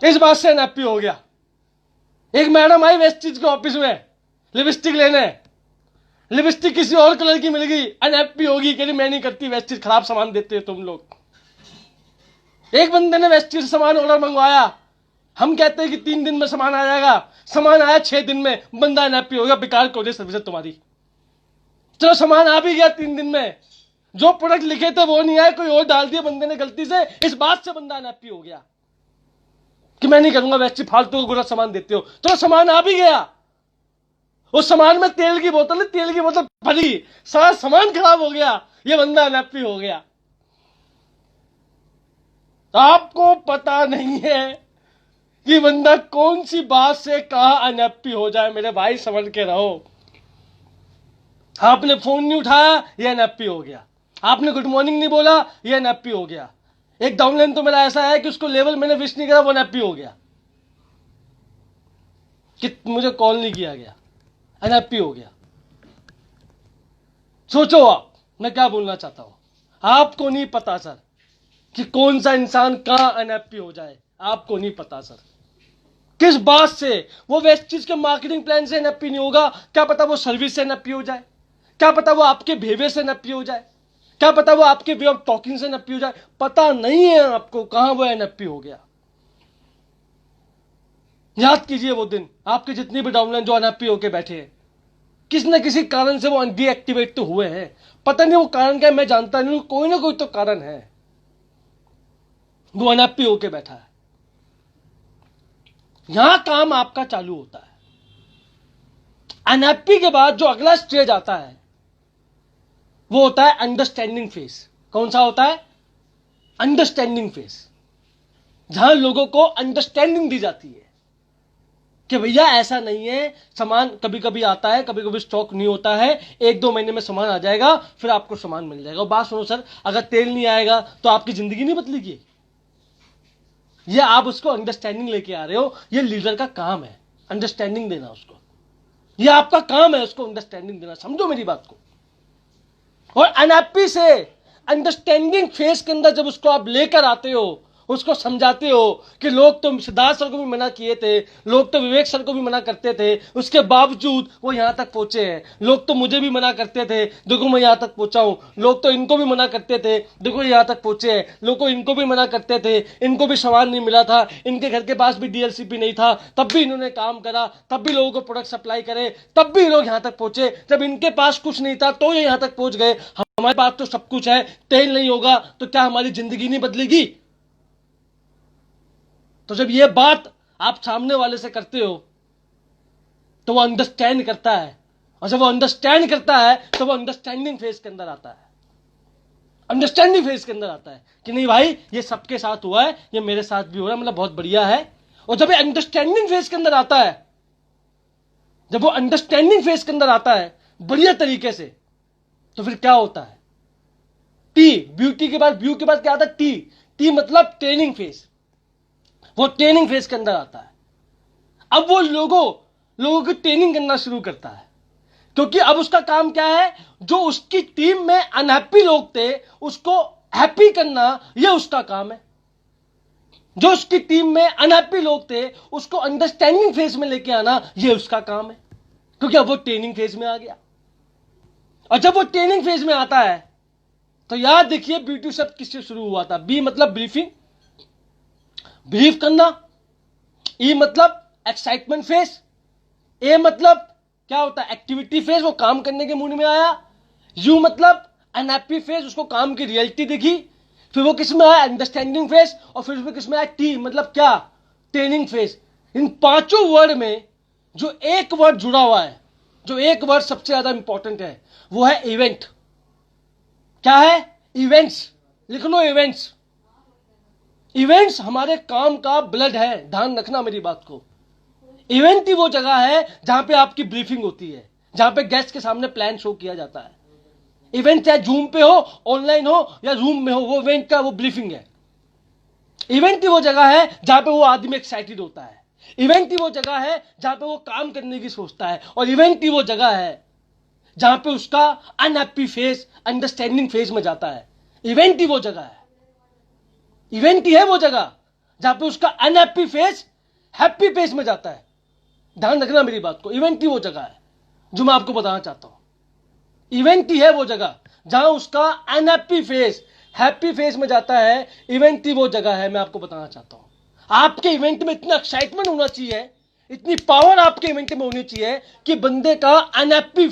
इस बात से अनहैप्पी हो गया। एक मैडम आई वेस्टेज के ऑफिस में लिपस्टिक लेने, लिपस्टिक किसी और कलर की मिल गई, अनहैप्पी होगी, कह रही मैं नहीं करती वेस्टेज, खराब सामान देते हो तुम लोग। एक बंदे ने वेस्टेज से सामान ऑर्डर मंगवाया, हम कहते हैं कि 3 दिन में सामान आ जाएगा, सामान आया 6 दिन में, बंदा अनहैप्पी हो गया, बेकार कोरियर सर्विस है तुम्हारी। चलो सामान आ भी गया 3 दिन में, जो प्रोडक्ट लिखे थे वो नहीं आए, कोई और डाल दिया बंदे ने गलती से, इस बात से बंदा अनहैप्पी हो गया कि मैं नहीं करूंगा वेस्टेज, फालतू को बुरा सामान देते हो। तो सामान आ भी गया, उस सामान में तेल की बोतल भरी, सारा सामान खराब हो गया, ये बंदा अनहैप्पी हो गया। आपको पता नहीं है कि बंदा कौन सी बात से कहां अनहैप्पी हो जाए। मेरे भाई समझ के रहो। आपने फोन नहीं उठाया, ये अनहैप्पी हो गया। आपने गुड मॉर्निंग नहीं बोला, ये अनहैप्पी हो गया। एक डाउनलाइन तो मेरा ऐसा है कि उसको लेवल मैंने विश नहीं करा, वो अनहैप्पी हो गया कि मुझे कॉल नहीं किया गया, अनहैप्पी हो गया। सोचो आप, मैं क्या बोलना चाहता हूं। आपको नहीं पता सर कि कौन सा इंसान कहां अनहैप्पी हो जाए, आपको नहीं पता सर किस बात से। वो वेस्टेज के मार्केटिंग प्लान से अनहैप्पी नहीं होगा, क्या पता वो सर्विस से अनहैप्पी हो जाए, क्या पता वो आपके बिहेवियर से अनहैप्पी हो जाए, क्या पता वो आपके वे ऑफ टॉकिंग से अनहैप्पी हो जाए। पता नहीं है आपको कहां वो अनहैप्पी हो गया। याद कीजिए वो दिन, आपके जितनी भी डाउनलाइन जो अनहैप्पी होके बैठे हैं, किसी न किसी कारण से वो डीएक्टिवेट तो हुए हैं। पता नहीं वो कारण क्या है, मैं जानता नहीं, कोई ना कोई तो कारण है, वो अनहैप्पी होके बैठा है। यहां काम आपका चालू होता है। अनहैप्पी के बाद जो अगला स्टेज आता है वो होता है अंडरस्टैंडिंग फेज। कौन सा होता है? अंडरस्टैंडिंग फेज, जहां लोगों को अंडरस्टैंडिंग दी जाती है कि भैया ऐसा नहीं है, सामान कभी कभी आता है, कभी कभी स्टॉक नहीं होता है, 1-2 महीने में सामान आ जाएगा, फिर आपको सामान मिल जाएगा। और बात सुनो सर, अगर तेल नहीं आएगा तो आपकी जिंदगी नहीं बदलेगी। ये आप उसको अंडरस्टैंडिंग लेके आ रहे हो, ये लीडर का काम है अंडरस्टैंडिंग देना उसको, ये आपका काम है उसको अंडरस्टैंडिंग देना। समझो मेरी बात को। और अनहैप्पी से अंडरस्टैंडिंग फेज के अंदर जब उसको आप लेकर आते हो, उसको समझाते हो कि लोग तो सिद्धार्थ सर को भी मना किए थे, लोग तो विवेक सर को भी मना करते थे, उसके बावजूद वो यहां तक पहुंचे हैं। लोग तो मुझे भी मना करते थे, देखो मैं यहां तक पहुंचा हूं। लोग तो इनको भी मना करते थे, देखो यहां तक पहुंचे हैं। लोग को इनको भी मना करते थे, इनको भी सामान नहीं मिला था, इनके घर के पास भी डीएलसीपी नहीं था, तब भी इन्होंने काम करा, तब भी लोगों को प्रोडक्ट सप्लाई करे, तब भी लोग यहां तक पहुंचे। जब इनके पास कुछ नहीं था तो ये यहां तक पहुंच गए। हमारे पास तो सब कुछ है, तेल नहीं होगा तो क्या हमारी जिंदगी नहीं बदलेगी? तो जब ये बात आप सामने वाले से करते हो तो वो अंडरस्टैंड करता है, और जब वो अंडरस्टैंड करता है तो वो अंडरस्टैंडिंग फेज के अंदर आता है। अंडरस्टैंडिंग फेज के अंदर आता है कि नहीं भाई ये सबके साथ हुआ है, ये मेरे साथ भी हो रहा है, मतलब बहुत बढ़िया है। और जब ये अंडरस्टैंडिंग फेज के अंदर आता है, जब वो अंडरस्टैंडिंग फेज के अंदर आता है बढ़िया तरीके से, तो फिर क्या होता है? टी, ब्यूटी के बाद, ब्यू के बाद क्या आता है? टी। टी मतलब ट्रेनिंग फेज। वो ट्रेनिंग फेज के अंदर आता है। अब वो लोगों की ट्रेनिंग करना शुरू करता है, क्योंकि अब उसका काम क्या है? जो उसकी टीम में अनहैप्पी लोग थे उसको हैप्पी करना, ये उसका काम है। जो उसकी टीम में अनहैप्पी लोग थे उसको अंडरस्टैंडिंग फेज में लेके आना, ये उसका काम है, क्योंकि अब वो ट्रेनिंग फेज में आ गया। और जब वो ट्रेनिंग फेज में आता है तो याद देखिए ब्यूटी शब्द किससे शुरू हुआ था? बी मतलब ब्रीफिंग, ब्रीफ करना। ई मतलब एक्साइटमेंट फेज। ए मतलब क्या होता है? एक्टिविटी फेज, वो काम करने के मूड में आया। यू मतलब अनहैप्पी फेज, उसको काम की रियलिटी दिखी। फिर वो किस में आया? Understanding phase. और फिर उसमें किस में आया? टी मतलब क्या? Training phase. इन पांचों वर्ड में जो एक वर्ड जुड़ा हुआ है, जो एक वर्ड सबसे ज्यादा इंपॉर्टेंट है, वो है इवेंट। क्या है? इवेंट्स। लिख लो इवेंट्स। इवेंट्स हमारे काम का ब्लड है, ध्यान रखना मेरी बात को। इवेंट ही वो जगह है जहां पे आपकी ब्रीफिंग होती है, जहां पे गेस्ट के सामने प्लान शो किया जाता है। इवेंट चाहे जूम पे हो, ऑनलाइन हो या रूम में हो, वो इवेंट का वो ब्रीफिंग है। इवेंट ही वो जगह है जहां पे वो आदमी एक्साइटेड होता है। इवेंट ही वो जगह है जहां पे वो काम करने की सोचता है। और इवेंट ही वो जगह है जहां पे उसका अनहैप्पी फेस अंडरस्टैंडिंग फेज में जाता है। इवेंट ही वो जगह है, इवेंट ही है वो जगह जहां पे उसका अनहैप्पी फेस हैप्पी फेस में जाता है। ध्यान रखना मेरी बात को, इवेंट ही वो जगह है जो मैं आपको बताना चाहता हूं। इवेंट ही है वो जगह जहां उसका अनहैप्पी फेस हैप्पी फेस में जाता है। इवेंट ही वो जगह है, मैं आपको बताना चाहता हूं। आपके इवेंट में इतना एक्साइटमेंट होना चाहिए, इतनी पावर आपके इवेंट में होनी चाहिए कि बंदे का अनहैप्पी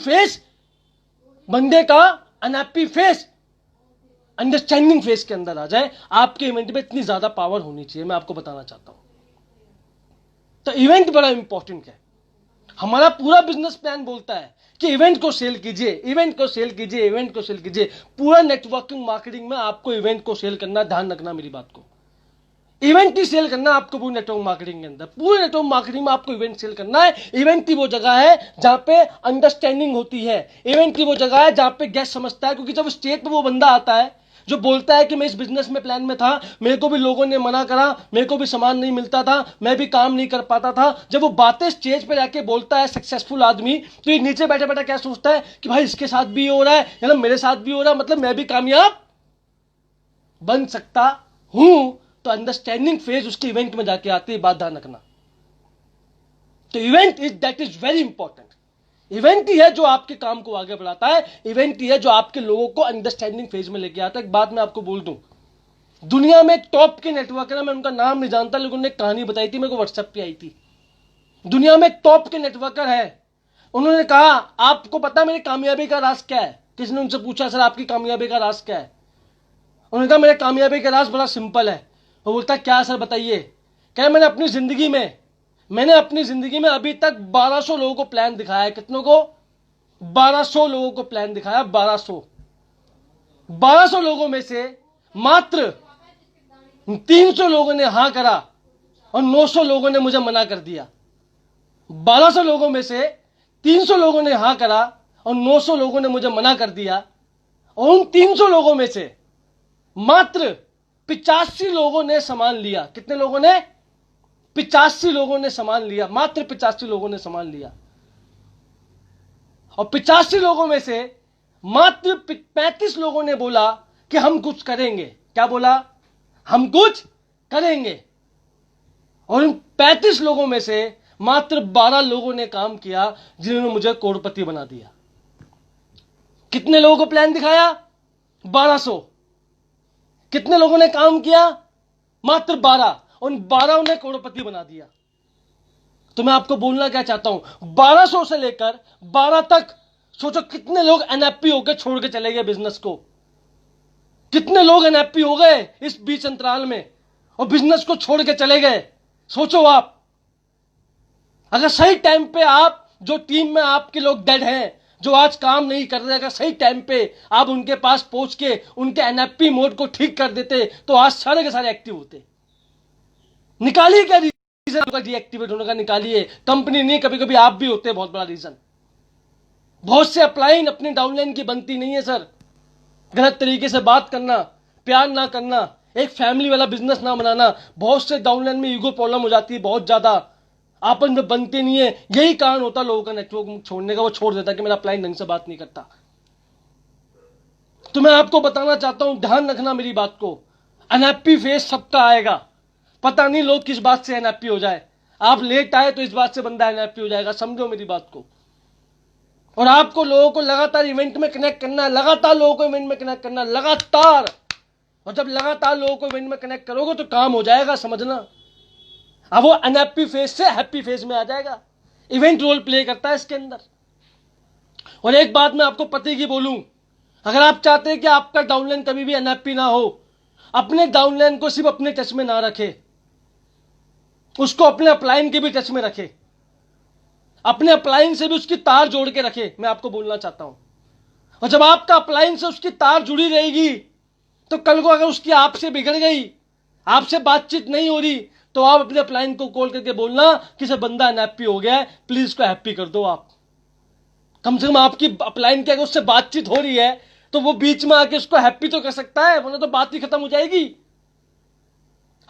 फेस अंडरस्टैंडिंग फेस के अंदर आ जाए। आपके इवेंट में इतनी ज्यादा पावर होनी चाहिए, मैं आपको बताना चाहता हूं। तो इवेंट बड़ा इंपॉर्टेंट है। हमारा पूरा बिजनेस प्लान बोलता है कि इवेंट को सेल कीजिए, इवेंट को सेल कीजिए, इवेंट को सेल कीजिए। पूरा नेटवर्किंग मार्केटिंग में आपको इवेंट को सेल करना, ध्यान रखना मेरी बात को। इवेंट ही सेल करना आपको पूरे नेटवर्क मार्केटिंग के अंदर, पूरे नेटवर्क मार्केटिंग में आपको इवेंट सेल करना है। इवेंट ही वो जगह है जहां पे अंडरस्टैंडिंग होती है। इवेंट ही वो जगह है जहां पे गेस्ट समझता है, क्योंकि जब स्टेज पे वो बंदा आता है जो बोलता है कि मैं इस बिजनेस में प्लान में था, मेरे को भी लोगों ने मना करा, मेरे को भी सामान नहीं मिलता था, मैं भी काम नहीं कर पाता था, जब वो बातें स्टेज पे जाके बोलता है सक्सेसफुल आदमी, तो ये नीचे बैठे बैठे क्या सोचता है कि भाई इसके साथ भी हो रहा है, या मेरे साथ भी हो रहा है, मतलब मैं भी कामयाब बन सकता हूं। तो अंडरस्टैंडिंग फेज उसके इवेंट में जाके आती है, बात ध्यान रखना। तो event is very important. Event ही है जो आपके काम को आगे बढ़ाता है, इवेंट ही है जो आपके लोगों को अंडरस्टैंडिंग फेज में लेके आता है। एक बात मैं आपको बोल दूं, दुनिया में एक टॉप के नेटवर्कर है, मैं उनका नाम नहीं जानता, लेकिन उन्होंने एक कहानी बताई थी, मेरे को व्हाट्सएप पे आई थी। दुनिया में एक टॉप के नेटवर्कर है, उन्होंने कहा आपको पता मेरी कामयाबी का राज क्या है? किसी ने उनसे पूछा सर आपकी कामयाबी का राज क्या है? उन्होंने कहा मेरे कामयाबी का राज बड़ा सिंपल है। वो बोलता क्या सर बताइए? क्या मैंने अपनी जिंदगी में अभी तक 1200 लोगों को प्लान दिखाया है। कितनों को? 1200 लोगों को प्लान दिखाया। 1200 लोगों में से मात्र 300 लोगों ने हां करा और 900 लोगों ने मुझे मना कर दिया। 1200 लोगों में से 300 लोगों ने हां करा और 900 लोगों ने मुझे मना कर दिया। और उन 300 लोगों में से मात्र 85 लोगों ने सामान लिया। कितने लोगों ने? 85 लोगों ने सामान लिया, मात्र 85 लोगों ने सामान लिया। और 85 लोगों में से मात्र 35 लोगों ने बोला कि हम कुछ करेंगे। क्या बोला? हम कुछ करेंगे। और उन 35 लोगों में से मात्र 12 लोगों ने काम किया जिन्होंने मुझे करोड़पति बना दिया। कितने लोगों को प्लान दिखाया? 1200। कितने लोगों ने काम किया? मात्र 12। उन 12 ने करोड़पति बना दिया। तो मैं आपको बोलना क्या चाहता हूं, 1200 से लेकर 12 तक सोचो कितने लोग अनहैप्पी होकर छोड़ के चले गए बिजनेस को। कितने लोग अनहैप्पी हो गए इस बीच अंतराल में और बिजनेस को छोड़ के चले गए। सोचो आप, अगर सही टाइम पे आप, जो टीम में आपके लोग डेड हैं, जो आज काम नहीं कर रहे, अगर सही टाइम पे आप उनके पास पहुंच के उनके एनएफपी मोड को ठीक कर देते तो आज सारे के सारे एक्टिव होते। निकालिए क्या रीजन होगा डीएक्टिवेट होने का? निकालिए। कंपनी नहीं, कभी कभी आप भी होते हैं बहुत बड़ा रीजन। बहुत से अपलाइन अपनी डाउनलाइन की बनती नहीं है सर। गलत तरीके से बात करना, प्यार ना करना, एक फैमिली वाला बिजनेस ना बनाना, बहुत से डाउनलाइन में ईगो प्रॉब्लम हो जाती है बहुत ज्यादा, आपस में बनते नहीं है। यही कारण होता है लोगों का नेटवर्क छोड़ने का। वो छोड़ देता कि मेरा अपलाइन ढंग से बात नहीं करता। तो मैं आपको बताना चाहता हूं, ध्यान रखना मेरी बात को। अनहैप्पी फेस सबका आएगा। पता नहीं लोग किस बात से अनहैप्पी हो जाए। आप लेट आए तो इस बात से बंदा अनहैप्पी हो जाएगा, समझो मेरी बात को। और आपको लोगों को लगातार इवेंट में कनेक्ट करना है, लगातार लोगों को इवेंट में कनेक्ट करना है, लगातार। और जब लगातार लोगों को इवेंट में कनेक्ट करोगे तो काम हो जाएगा, समझना। अब वो अनहैप्पी फेज से हैप्पी फेज में आ जाएगा। इवेंट रोल प्ले करता है इसके अंदर। और एक बात मैं आपको पते की बोलूं, अगर आप चाहते हैं कि आपका डाउनलाइन कभी भी अनहैप्पी ना हो, अपने डाउनलाइन को सिर्फ अपने टच में ना रखे, उसको अपने अपलाइन के भी टच में रखे, अपने अपलाइन से भी उसकी तार जोड़ के रखे। मैं आपको बोलना चाहता हूं। और जब आपका अपलाइन से उसकी तार जुड़ी रहेगी तो कल को अगर उसकी आपसे बिगड़ गई, आपसे बातचीत नहीं हो रही, तो आप अपने अपलाइन को कॉल करके बोलना कि सर बंदा अनहैप्पी हो गया है, प्लीज उसको हैप्पी कर दो। आप कम से कम आपकी अपलाइन की अगर उससे बातचीत हो रही है तो वो बीच में आके उसको हैप्पी तो कर सकता है, वरना तो बात ही खत्म हो जाएगी।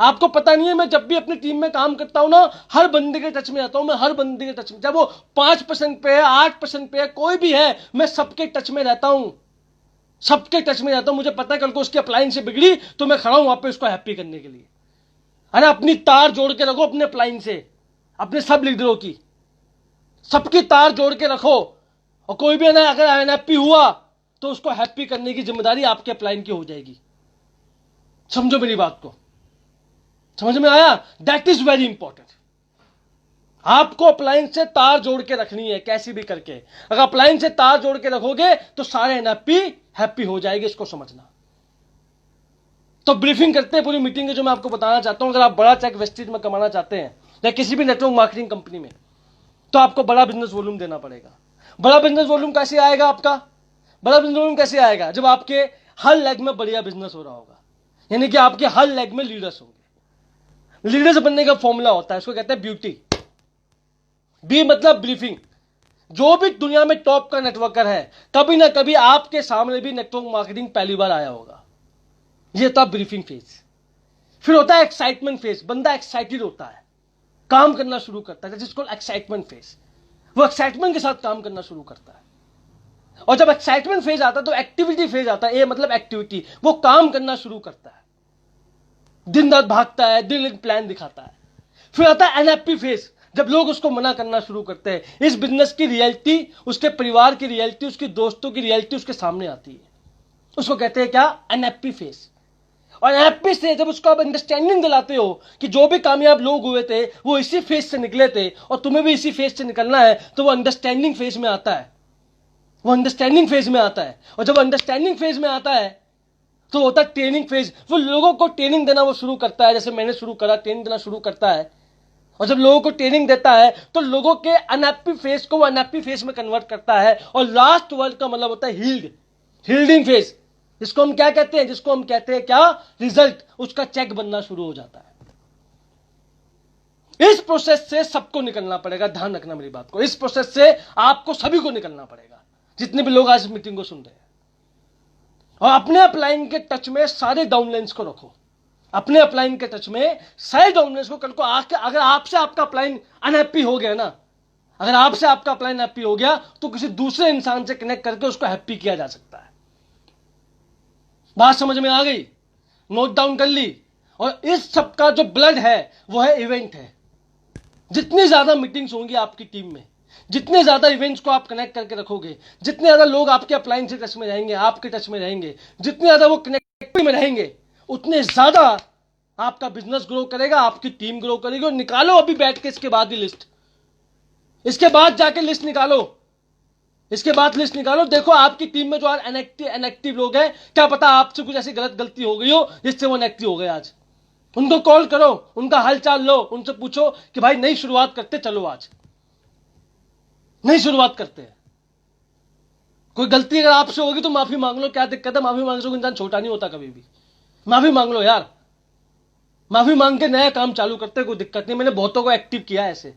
आपको पता नहीं है, मैं जब भी अपनी टीम में काम करता हूं ना, हर बंदे के टच में आता हूं मैं, हर बंदे के टच में, चाहे वो 5% पे है, 8% पे है, कोई भी है, मैं सबके टच में रहता हूं, सबके टच में रहता हूं। मुझे पता है कल को उसकी अपलाइन से बिगड़ी तो मैं खड़ा हूं वहां पे उसको हैप्पी करने के लिए। अरे अपनी तार जोड़ के रखो अपने अपलाइन से, अपने सब लीडरों की, सबकी तार जोड़ के रखो, और कोई भी ना अगर अनहैप्पी हुआ तो उसको हैप्पी करने की जिम्मेदारी आपके अपलाइन की हो जाएगी। समझो मेरी बात को, समझ में आया? That is very important. आपको अपलाइन से तार जोड़ के रखनी है कैसी भी करके। अगर अपलाइन से तार जोड़ के रखोगे तो सारे अनहैप्पी हैप्पी हो जाएंगे, इसको समझना। तो ब्रीफिंग करते हैं पूरी मीटिंग के, जो मैं आपको बताना चाहता हूं। अगर आप बड़ा चेक वेस्टेज में कमाना चाहते हैं या किसी भी नेटवर्क मार्केटिंग कंपनी में, तो आपको बड़ा बिजनेस वॉल्यूम देना पड़ेगा। बड़ा बिजनेस वॉल्यूम कैसे आएगा? आपका बड़ा बिजनेस वॉल्यूम कैसे आएगा? जब आपके हर लेग में बढ़िया बिजनेस हो रहा होगा, यानी कि आपके हर लेग में लीडर्स होंगे। लीडर्स बनने का फॉर्मूला होता है, उसको कहते हैं ब्यूटी। बी मतलब ब्रीफिंग। जो भी दुनिया में टॉप का नेटवर्कर है, कभी ना कभी आपके सामने भी नेटवर्क मार्केटिंग पहली बार आया होगा। ये था ब्रीफिंग फेज। फिर होता है एक्साइटमेंट फेज। बंदा एक्साइटेड होता है, काम करना शुरू करता है, जिसको एक्साइटमेंट फेज। वो एक्साइटमेंट के साथ काम करना शुरू करता है। और जब एक्साइटमेंट फेज आता है तो एक्टिविटी फेज आता है। ए मतलब एक्टिविटी, वो काम करना शुरू करता है, दिन रात भागता है, दिल प्लान दिखाता है। फिर आता है एनएफपी फेज, जब लोग उसको मना करना शुरू करते हैं। इस बिजनेस की रियलिटी, उसके परिवार की रियलिटी, उसके दोस्तों की रियलिटी उसके सामने आती है। उसको कहते हैं क्या? NFP phase. और एनएफपी से जब उसको आप अंडरस्टैंडिंग दिलाते हो कि जो भी कामयाब लोग हुए थे वो इसी फेज से निकले थे और तुम्हें भी इसी फेज से निकलना है, तो वो अंडरस्टैंडिंग फेज में आता है। वो अंडरस्टैंडिंग फेज में आता है। और जब अंडरस्टैंडिंग फेज में आता है तो होता है ट्रेनिंग फेज। वो लोगों को ट्रेनिंग देना वो शुरू करता है, जैसे मैंने शुरू करा, ट्रेनिंग देना शुरू करता है। और जब लोगों को ट्रेनिंग देता है तो लोगों के अनहैप्पी फेज को वो अनहैप्पी फेज में कन्वर्ट करता है। और लास्ट वर्ड का मतलब होता है हील्ड, हील्डिंग फेज, जिसको हम क्या कहते हैं? जिसको हम कहते हैं क्या? रिजल्ट। उसका चेक बनना शुरू हो जाता है। इस प्रोसेस से सबको निकलना पड़ेगा। ध्यान रखना मेरी बात को, इस प्रोसेस से आपको सभी को निकलना पड़ेगा, जितने भी लोग आज इस मीटिंग को सुन रहे हैं। और अपने अपलाइन के टच में सारे डाउनलाइंस को रखो। अपने अपलाइन के टच में सारे डाउनलाइंस को। कल को आके अगर आपसे आपका अपलाइन अनहैप्पी हो गया ना, अगर आपसे आपका अपलाइन हैप्पी हो गया तो किसी दूसरे इंसान से कनेक्ट करके उसको हैप्पी किया जा सकता है। बात समझ में आ गई? नोट डाउन कर ली। और इस सब का जो ब्लड है वो है इवेंट है। जितनी ज्यादा मीटिंग्स होंगी आपकी टीम में, जितने ज्यादा इवेंट्स को आप कनेक्ट करके रखोगे, जितने ज्यादा लोग आपके अपलाइन से टच में रहेंगे, आपके टच में रहेंगे, जितने ज्यादा वो कनेक्ट में रहेंगे, उतने ज्यादा आपका बिजनेस ग्रो करेगा, आपकी टीम ग्रो करेगी। और निकालो अभी बैठ के इसके बाद ही लिस्ट, इसके बाद जाके लिस्ट निकालो, इसके बाद लिस्ट निकालो। देखो आपकी टीम में जो आज इनएक्टिव लोग हैं, क्या पता आपसे कुछ ऐसी गलती हो गई हो जिससे वो इनएक्टिव हो गए। आज उनको कॉल करो, उनका हालचाल लो, उनसे पूछो कि भाई नई शुरुआत करते, चलो आज नई शुरुआत करते हैं। कोई गलती अगर आपसे होगी तो माफी मांग लो, क्या दिक्कत है? माफी मांगने से इंसान छोटा नहीं होता कभी भी। माफी मांग लो यार, माफी मांग के नया काम चालू करते, कोई दिक्कत नहीं। मैंने बहुतों को एक्टिव किया है ऐसे।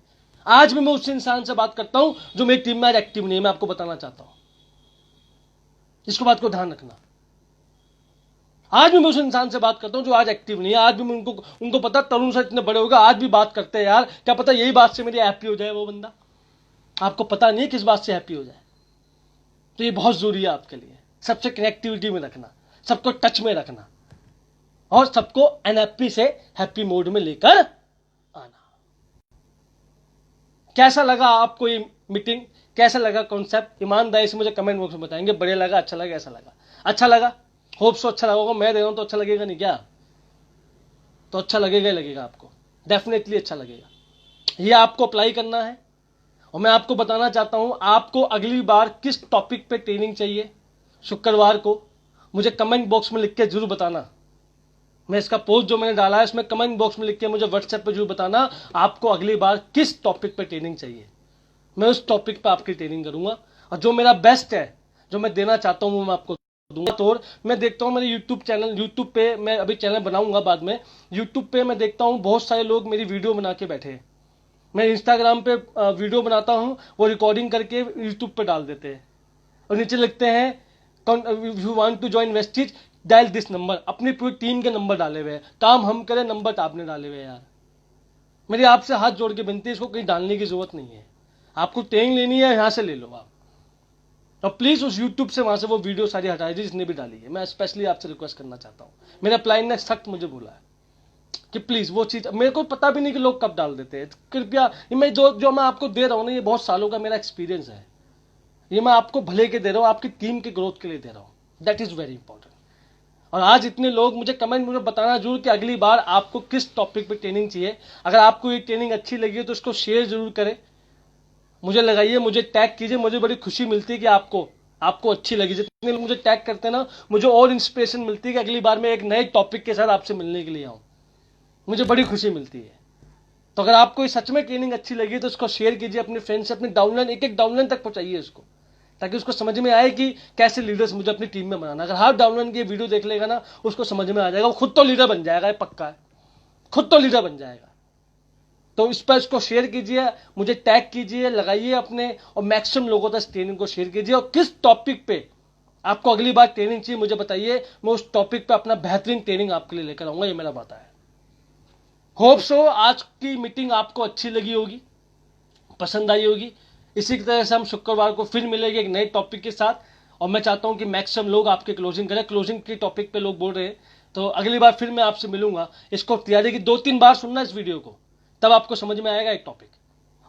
आज भी मैं उस इंसान से बात करता हूं जो मेरी टीम में आज एक्टिव नहीं है, मैं आपको बताना चाहता हूं, इसको बात को ध्यान रखना। आज भी मैं उस इंसान से बात करता हूं जो आज एक्टिव नहीं है। आज भी मैं उनको पता तरुण सर इतने बड़े होगा, आज भी बात करते हैं यार, क्या पता यही बात से मेरी हैप्पी हो जाए वो बंदा। आपको पता नहीं है किस बात से हैप्पी हो जाए। तो ये बहुत जरूरी है आपके लिए, सबसे कनेक्टिविटी में रखना, सबको टच में रखना और सबको एनएफपी से हैप्पी मोड में लेकर आना। कैसा लगा आपको ये मीटिंग? कैसा लगा कॉन्सेप्ट? ईमानदारी से मुझे कमेंट बॉक्स में बताएंगे। बढ़िया लगा, अच्छा लगा, ऐसा लगा, अच्छा लगा, होप सो अच्छा लगा। मैं दे रहा हूं तो अच्छा लगेगा नहीं क्या? तो अच्छा लगेगा ही लगेगा आपको, डेफिनेटली अच्छा लगेगा। ये आपको अप्लाई करना है। और मैं आपको बताना चाहता हूं, आपको अगली बार किस टॉपिक पे ट्रेनिंग चाहिए शुक्रवार को, मुझे कमेंट बॉक्स में लिख के जरूर बताना। मैं इसका पोस्ट जो मैंने डाला है इसमें कमेंट बॉक्स में लिख के मुझे व्हाट्सएप पे जरूर बताना आपको अगली बार किस टॉपिक पे ट्रेनिंग चाहिए। मैं उस टॉपिक पे आपकी ट्रेनिंग करूंगा और जो मेरा बेस्ट है, जो मैं देना चाहता हूं, वो मैं आपको दूंगा। तो मैं देखता हूँ मेरे यूट्यूब पे मैं अभी चैनल बनाऊंगा बाद में। यूट्यूब पे मैं देखता हूँ बहुत सारे लोग मेरी वीडियो बना के बैठे हैं। मैं इंस्टाग्राम पे वीडियो बनाता हूँ, वो रिकॉर्डिंग करके यूट्यूब पे डाल देते हैं और नीचे लिखते हैं you want to join Vestige dial this number. अपनी पूरी टीम के नंबर डाले हुए हैं, काम हम करें नंबर आपने डाले हुए हैं। यार मेरी आपसे हाथ जोड़ के विनती है, इसको कहीं डालने की जरूरत नहीं है। आपको ट्रेनिंग लेनी है यहां से ले लो आप, और प्लीज उस यूट्यूब से वहां से वो वीडियो सारी हटा दीजिए जिसने भी डाली है। मैं स्पेशली आपसे रिक्वेस्ट करना चाहता हूँ। मेरा अप्लाई ने सख्त मुझे बोला है कि प्लीज वो चीज, मेरे को पता भी नहीं कि लोग कब डाल देते हैं। कृपया मैं जो मैं आपको दे रहा हूं ना, ये बहुत सालों का मेरा एक्सपीरियंस है। ये मैं आपको भले के दे रहा हूं, आपकी टीम के ग्रोथ के लिए दे रहा हूं। That is very important. और आज इतने लोग मुझे कमेंट में बताना जरूर कि अगली बार आपको किस टॉपिक पे ट्रेनिंग चाहिए। अगर आपको ये ट्रेनिंग अच्छी लगी है तो इसको शेयर जरूर करें, मुझे लगाइए, मुझे टैग कीजिए। मुझे बड़ी खुशी मिलती है कि आपको अच्छी लगी। जितने लोग मुझे टैग करते हैं ना, मुझे और इंस्पिरेशन मिलती है कि अगली बार मैं एक नए टॉपिक के साथ आपसे मिलने के लिए आऊं। मुझे बड़ी खुशी मिलती है। तो अगर आपको सच में ट्रेनिंग अच्छी लगी तो इसको शेयर कीजिए अपने फ्रेंड से, अपने डाउनलाइन एक डाउनलाइन तक पहुंचाइए इसको, ताकि उसको समझ में आए कि कैसे लीडर्स मुझे अपनी टीम में बनाना। अगर हर डाउनलाइन की वीडियो देख लेगा ना, उसको समझ में आ जाएगा, वो खुद तो लीडर बन जाएगा, ये पक्का है, खुद तो लीडर बन जाएगा। तो इस पर इसको शेयर कीजिए, मुझे टैग कीजिए, लगाइए अपने, और मैक्सिमम लोगों तक ट्रेनिंग को शेयर कीजिए। और किस टॉपिक पे आपको अगली बार ट्रेनिंग चाहिए मुझे बताइए, मैं उस टॉपिक पे अपना बेहतरीन ट्रेनिंग आपके लिए लेकर आऊंगा, ये मेरा वादा है। होप सो आज की मीटिंग आपको अच्छी लगी होगी, पसंद आई होगी। इसी की तरह से हम शुक्रवार को फिर मिलेंगे एक नए टॉपिक के साथ। और मैं चाहता हूं कि मैक्सिमम लोग आपके क्लोजिंग करें। क्लोजिंग के टॉपिक पे लोग बोल रहे हैं, तो अगली बार फिर मैं आपसे मिलूंगा। इसको तैयारी की 2-3 बार सुनना इस वीडियो को, तब आपको समझ में आएगा एक टॉपिक।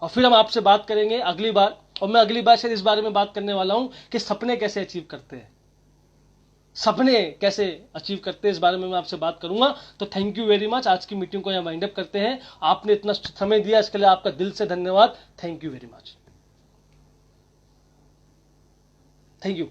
और फिर हम आपसे बात करेंगे अगली बार। और मैं अगली बार शायद इस बारे में बात करने वाला हूं कि सपने कैसे अचीव करते हैं, सपने कैसे अचीव करते हैं, इस बारे में मैं आपसे बात करूंगा। तो थैंक यू वेरी मच। आज की मीटिंग को यहाँ वाइंड अप करते हैं। आपने इतना समय दिया, इसके लिए आपका दिल से धन्यवाद। Thank you very much. Thank you.